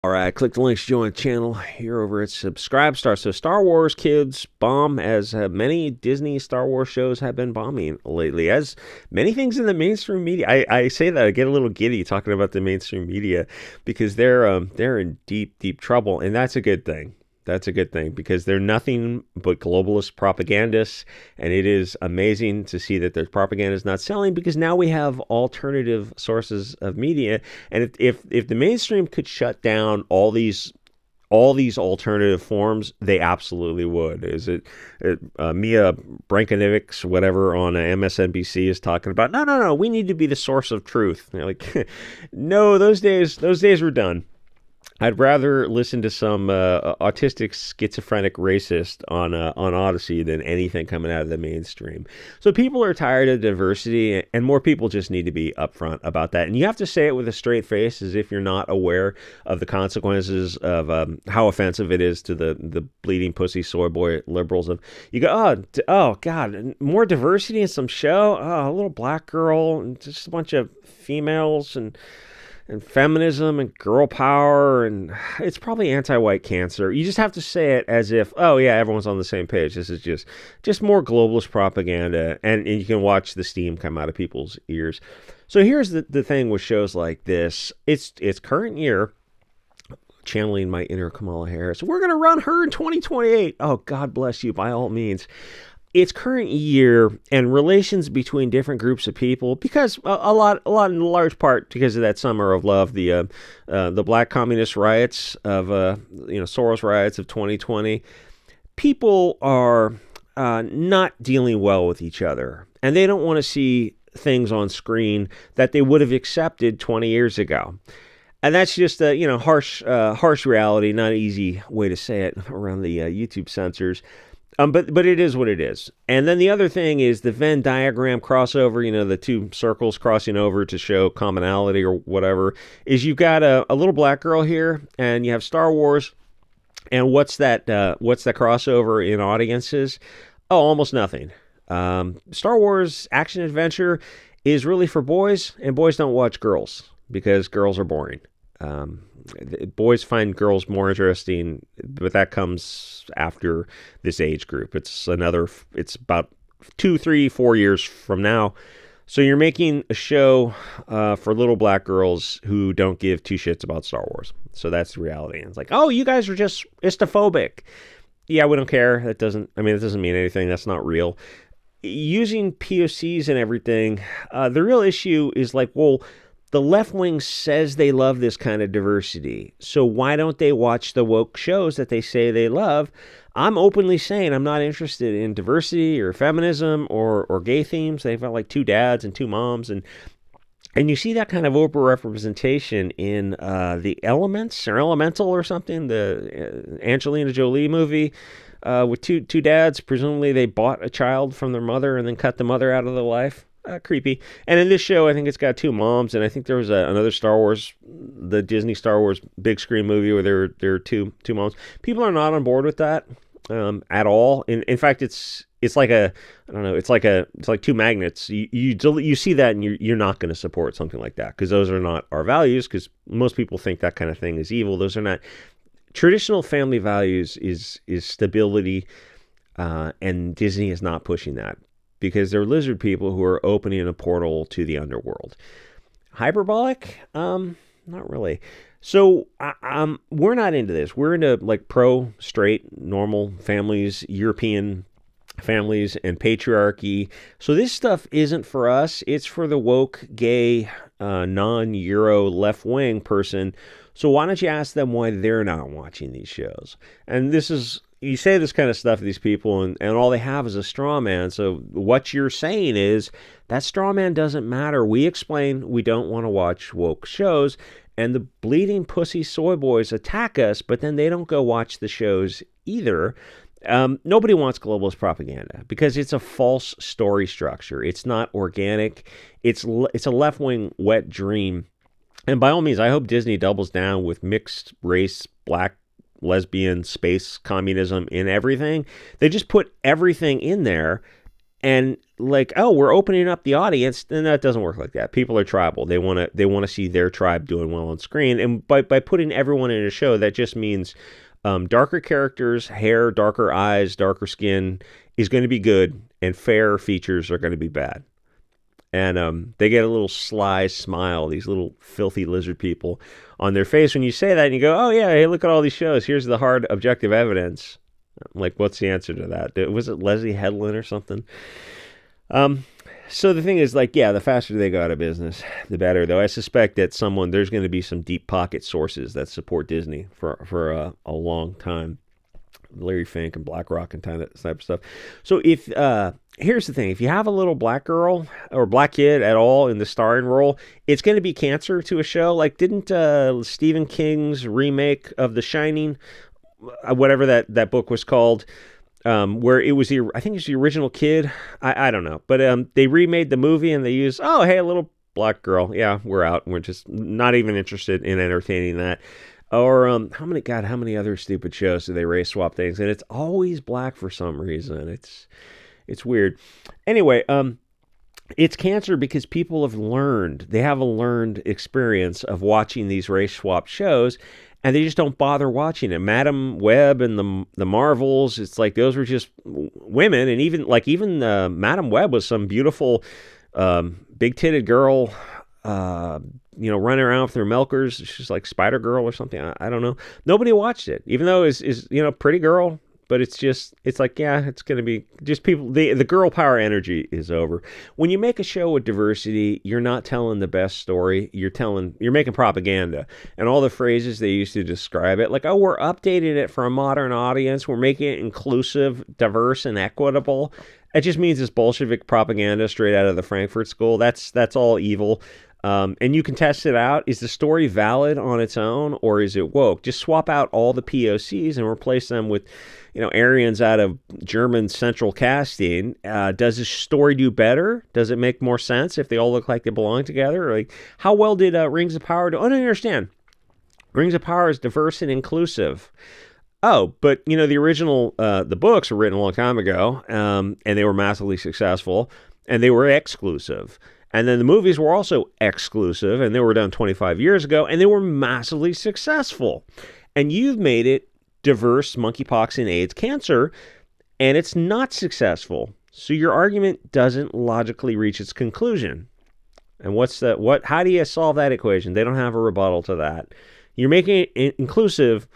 All right, click the links to join the channel here over at SubStars. So Star Wars kids bomb as many Disney Star Wars shows have been bombing lately, as many things in the mainstream media. I say that I get a little giddy talking about the mainstream media because they're in deep trouble, and that's a good thing. That's a good thing because they're nothing but globalist propagandists, and it is amazing to see that their propaganda is not selling because now we have alternative sources of media. And if the mainstream could shut down all these alternative forms, they absolutely would. Is it Mia Brankovic, whatever, on MSNBC is talking about? No. We need to be the source of truth. You're like, no, those days were done. I'd rather listen to some autistic, schizophrenic racist on Odyssey than anything coming out of the mainstream. So people are tired of diversity, and more people just need to be upfront about that. And you have to say it with a straight face, as if you're not aware of the consequences of how offensive it is to the bleeding pussy soy boy liberals. Of you go, oh God, more diversity in some show. Oh, a little black girl, and just a bunch of females and feminism and girl power, and it's probably anti-white cancer. You just have to say it as if, oh yeah, everyone's on the same page. This is just more globalist propaganda, and you can watch the steam come out of people's ears. So here's the thing with shows like this. It's current year, channeling my inner Kamala Harris. We're going to run her in 2028. Oh, God bless you, by all means. It's current year and relations between different groups of people, because a lot in large part because of that summer of love, the black communist riots of Soros riots of 2020. People are not dealing well with each other, and they don't want to see things on screen that they would have accepted 20 years ago. And that's just a harsh reality, not an easy way to say it around the YouTube censors. But it is what it is. And then the other thing is the Venn diagram crossover, the two circles crossing over to show commonality or whatever, is you've got a little black girl here, and you have Star Wars. And what's that crossover in audiences? Oh, almost nothing. Star Wars action adventure is really for boys, and boys don't watch girls because girls are boring. Boys find girls more interesting, but that comes after this age group. It's about 2, 3, 4 years from now. So you're making a show for little black girls who don't give two shits about Star Wars. So that's the reality. And it's like, oh, you guys are just istophobic. Yeah, we don't care. It doesn't mean anything. That's not real. Using POCs and everything, the real issue is like, well, the left wing says they love this kind of diversity, so why don't they watch the woke shows that they say they love? I'm openly saying I'm not interested in diversity or feminism or gay themes. They've got like 2 dads and 2 moms, and you see that kind of over-representation in The Elements or Elemental or something, the Angelina Jolie movie with two dads. Presumably they bought a child from their mother and then cut the mother out of their life. Creepy. And in this show, I think it's got 2 moms, and I think there was another Star Wars, the Disney Star Wars big screen movie where there are two moms. People are not on board with that at all. In fact, it's like it's like 2 magnets. You see that, and you're not going to support something like that because those are not our values. Because most people think that kind of thing is evil. Those are not traditional family values. Is stability, and Disney is not pushing that, because they're lizard people who are opening a portal to the underworld. Hyperbolic? Not really. So we're not into this. We're into like pro-straight, normal families, European families, and patriarchy. So this stuff isn't for us. It's for the woke, gay, non-Euro, left-wing person. So why don't you ask them why they're not watching these shows? And you say this kind of stuff to these people, and all they have is a straw man. So what you're saying is that straw man doesn't matter. We explain we don't want to watch woke shows, and the bleeding pussy soy boys attack us, but then they don't go watch the shows either. Nobody wants globalist propaganda because it's a false story structure. It's not organic. It's a left-wing wet dream. And by all means, I hope Disney doubles down with mixed race, black, lesbian, space, communism in everything. They just put everything in there and like, oh, we're opening up the audience, then that doesn't work like that. People are tribal. They want to see their tribe doing well on screen, and by putting everyone in a show, that just means darker characters, hair, darker eyes, darker skin is going to be good, and fair features are going to be bad. And they get a little sly smile, these little filthy lizard people on their face when you say that, and you go, oh yeah, hey, look at all these shows. Here's the hard objective evidence. Like, what's the answer to that? Was it Leslie Headland or something? So the thing is, like, yeah, the faster they go out of business, the better. Though I suspect that there's going to be some deep pocket sources that support Disney for a long time. Larry Fink and BlackRock and type of stuff. So here's the thing: if you have a little black girl or black kid at all in the starring role, it's going to be cancer to a show. Like, didn't Stephen King's remake of The Shining, whatever that book was called, where it was I think it's the original kid. I don't know, but they remade the movie and they used, oh hey, a little black girl. Yeah, we're out. We're just not even interested in entertaining that. Or how many other stupid shows do they race swap things? And it's always black for some reason. It's weird. Anyway, it's cancer because people have learned. They have a learned experience of watching these race swap shows, and they just don't bother watching it. Madam Web and the Marvels, it's like those were just women, and even Madam Web was some beautiful big-titted girl, running around with her milkers. She's like Spider Girl or something. I don't know. Nobody watched it, even though it's pretty girl. But it's like, yeah, it's going to be just people. The girl power energy is over. When you make a show with diversity, you're not telling the best story. You're making propaganda. And all the phrases they used to describe it, like, oh, we're updating it for a modern audience. We're making it inclusive, diverse, and equitable. It just means it's Bolshevik propaganda straight out of the Frankfurt School. That's all evil. And you can test it out. Is the story valid on its own, or is it woke? Just swap out all the POCs and replace them with, Aryans out of German central casting. Does the story do better? Does it make more sense if they all look like they belong together? Like, how well did Rings of Power do? Oh, I don't understand. Rings of Power is diverse and inclusive. Oh, but the original, the books were written a long time ago, and they were massively successful, and they were exclusive. And then the movies were also exclusive, and they were done 25 years ago, and they were massively successful. And you've made it diverse, monkeypox and AIDS, cancer, and it's not successful. So your argument doesn't logically reach its conclusion. And how do you solve that equation? They don't have a rebuttal to that. You're making it inclusive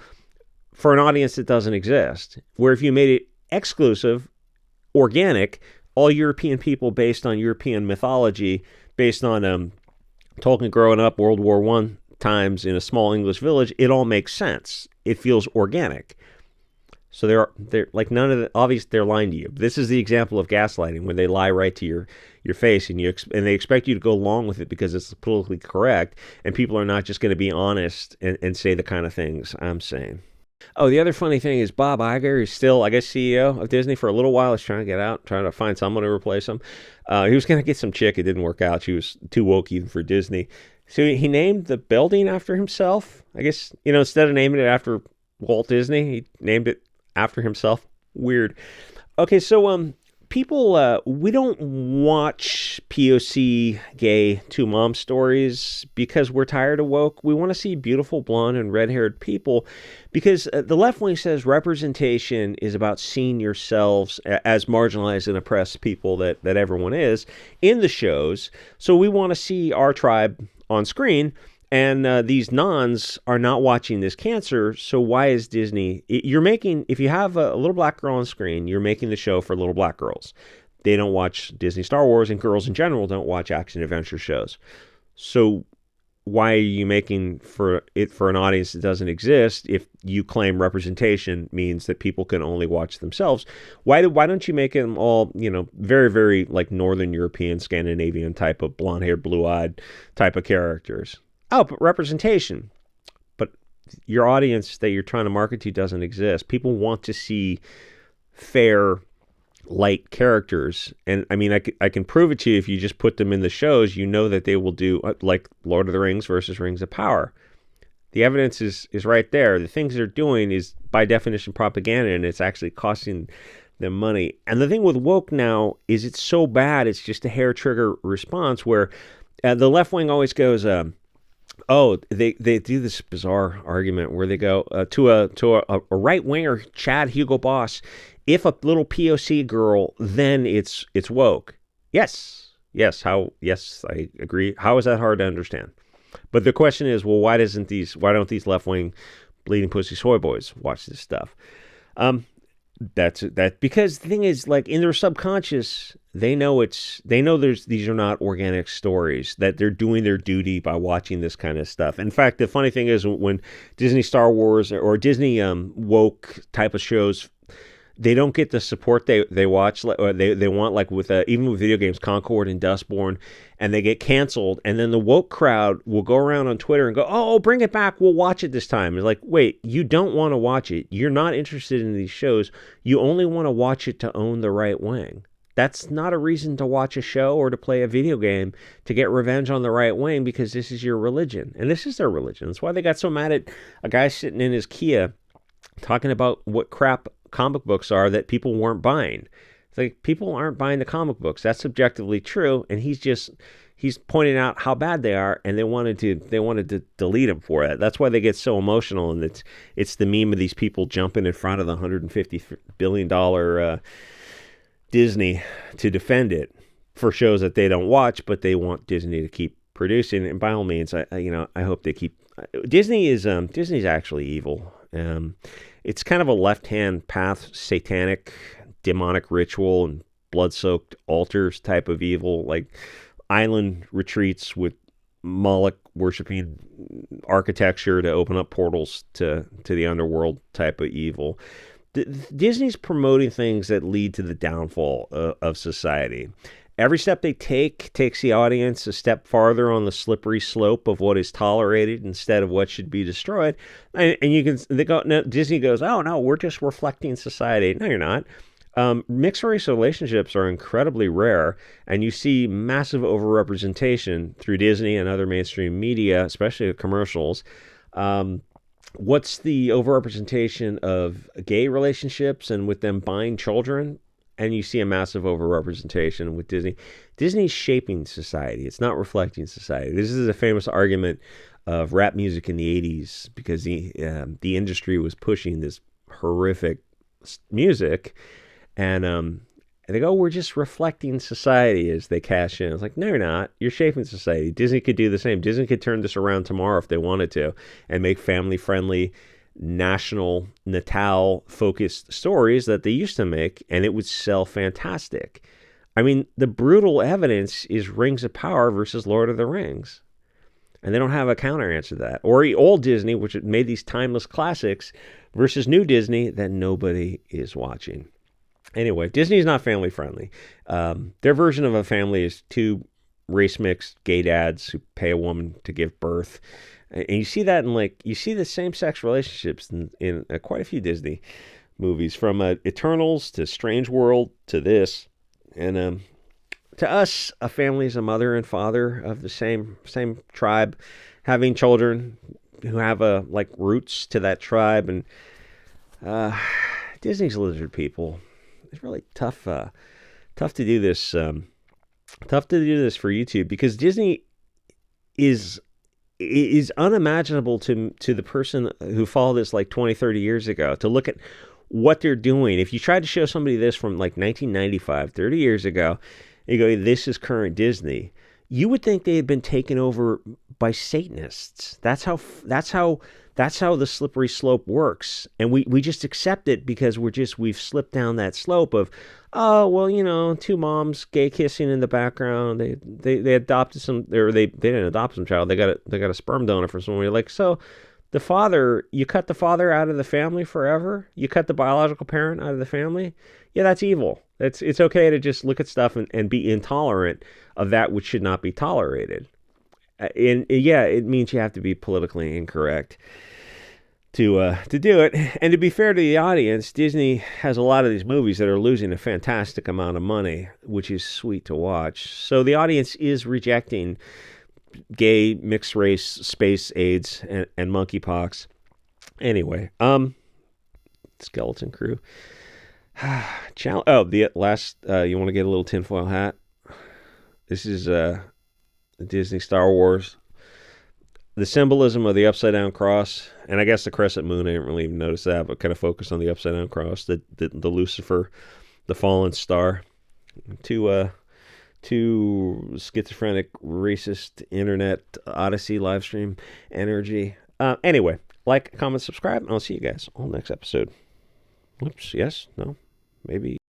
for an audience that doesn't exist, where if you made it exclusive, organic, all European people based on European mythology, based on Tolkien growing up World War I times in a small English village, it all makes sense. It feels organic. So they're like none of the obvious. They're lying to you. This is the example of gaslighting, when they lie right to your face, and they expect you to go along with it because it's politically correct, and people are not just going to be honest and say the kind of things I'm saying. Oh, the other funny thing is Bob Iger is still, I guess, CEO of Disney for a little while. He's trying to get out, trying to find someone to replace him. He was going to get some chick. It didn't work out. She was too woke even for Disney. So he named the building after himself. I guess, instead of naming it after Walt Disney, he named it after himself. Weird. Okay, so people, we don't watch POC gay two mom stories because we're tired of woke. We want to see beautiful blonde and red-haired people because the left wing says representation is about seeing yourselves as marginalized and oppressed people that everyone is in the shows. So we want to see our tribe on screen. And these nons are not watching this cancer, so why is Disney... if you have a little black girl on screen, you're making the show for little black girls. They don't watch Disney Star Wars, and girls in general don't watch action-adventure shows. So why are you making for an audience that doesn't exist if you claim representation means that people can only watch themselves? Why don't you make them all, very, very like Northern European, Scandinavian type of blonde-haired, blue-eyed type of characters? Oh, but representation. But your audience that you're trying to market to doesn't exist. People want to see fair, light characters. And I mean, I can prove it to you if you just put them in the shows. You know that they will do like Lord of the Rings versus Rings of Power. The evidence is right there. The things they're doing is by definition propaganda, and it's actually costing them money. And the thing with woke now is it's so bad, it's just a hair trigger response where the left wing always goes, they do this bizarre argument where they go to a right winger, Chad Hugo Boss, if a little POC girl, then it's woke. Yes, I agree. How is that hard to understand? But the question is, well, why don't these left wing bleeding pussy soy boys watch this stuff? That because the thing is, like, in their subconscious, they know these are not organic stories, that they're doing their duty by watching this kind of stuff. In fact, the funny thing is when Disney Star Wars or Disney woke type of shows, they don't get the support they watch, or they want, like with even with video games, Concord and Dustborn, and they get canceled, and then the woke crowd will go around on Twitter and go, oh, bring it back, we'll watch it this time. It's like, wait, you don't want to watch it. You're not interested in these shows. You only want to watch it to own the right wing. That's not a reason to watch a show or to play a video game to get revenge on the right wing, because this is your religion. And this is their religion. That's why they got so mad at a guy sitting in his Kia talking about what crap comic books are that people weren't buying. It's like, people aren't buying the comic books. That's subjectively true, and he's pointing out how bad they are, and they wanted to delete him for it. That's why they get so emotional, and it's the meme of these people jumping in front of the $150 billion Disney to defend it for shows that they don't watch, but they want Disney to keep producing. And by all means, I hope they keep. Disney's actually evil. It's kind of a left-hand path, satanic, demonic ritual and blood-soaked altars type of evil, like island retreats with Moloch worshiping architecture to open up portals to the underworld type of evil. Disney's promoting things that lead to the downfall of society. Every step they take takes the audience a step farther on the slippery slope of what is tolerated instead of what should be destroyed. And Disney goes, oh no, we're just reflecting society. No, you're not. Mixed race relationships are incredibly rare, and you see massive overrepresentation through Disney and other mainstream media, especially commercials. What's the overrepresentation of gay relationships and with them buying children? And you see a massive overrepresentation with Disney. Disney's shaping society. It's not reflecting society. This is a famous argument of rap music in the 80s because the industry was pushing this horrific music. And they go, we're just reflecting society as they cash in. It's like, no, you're not. You're shaping society. Disney could do the same. Disney could turn this around tomorrow if they wanted to and make family-friendly, natal focused stories that they used to make, and it would sell fantastic. I mean, the brutal evidence is Rings of Power versus Lord of the Rings, and they don't have a counter answer to that. Or old Disney, which made these timeless classics, versus new Disney that nobody is watching. Anyway, Disney's not family friendly. Their version of a family is two race mixed gay dads who pay a woman to give birth. And you see that you see the same-sex relationships in quite a few Disney movies, from Eternals to Strange World to this. And to us, a family is a mother and father of the same tribe, having children who have roots to that tribe. And Disney's lizard people. It's really tough to do this. Tough to do this for YouTube, because Disney is unimaginable to the person who followed this 20, 30 years ago, to look at what they're doing. If you tried to show somebody this from 1995, 30 years ago, and you go, this is current Disney, you would think they had been taken over by Satanists. That's how the slippery slope works. And we just accept it because we've slipped down that slope of, oh, well, two moms gay kissing in the background. They adopted they didn't adopt some child. They got a sperm donor from somewhere. You're like, so the father, you cut the father out of the family forever? You cut the biological parent out of the family? Yeah, that's evil. It's okay to just look at stuff and be intolerant of that which should not be tolerated. And yeah, it means you have to be politically incorrect to do it. And to be fair to the audience, Disney has a lot of these movies that are losing a fantastic amount of money, which is sweet to watch. So the audience is rejecting gay, mixed race, space, AIDS, and monkeypox. Anyway, Skeleton Crew. Oh, the last. You want to get a little tinfoil hat? This is Disney Star Wars. The symbolism of the upside down cross, and I guess the crescent moon. I didn't really even notice that, but kind of focus on the upside down cross. The Lucifer, the fallen star. Two schizophrenic, racist internet odyssey live stream energy. Anyway, like, comment, subscribe, and I'll see you guys on the next episode. Whoops. Yes. No. Maybe.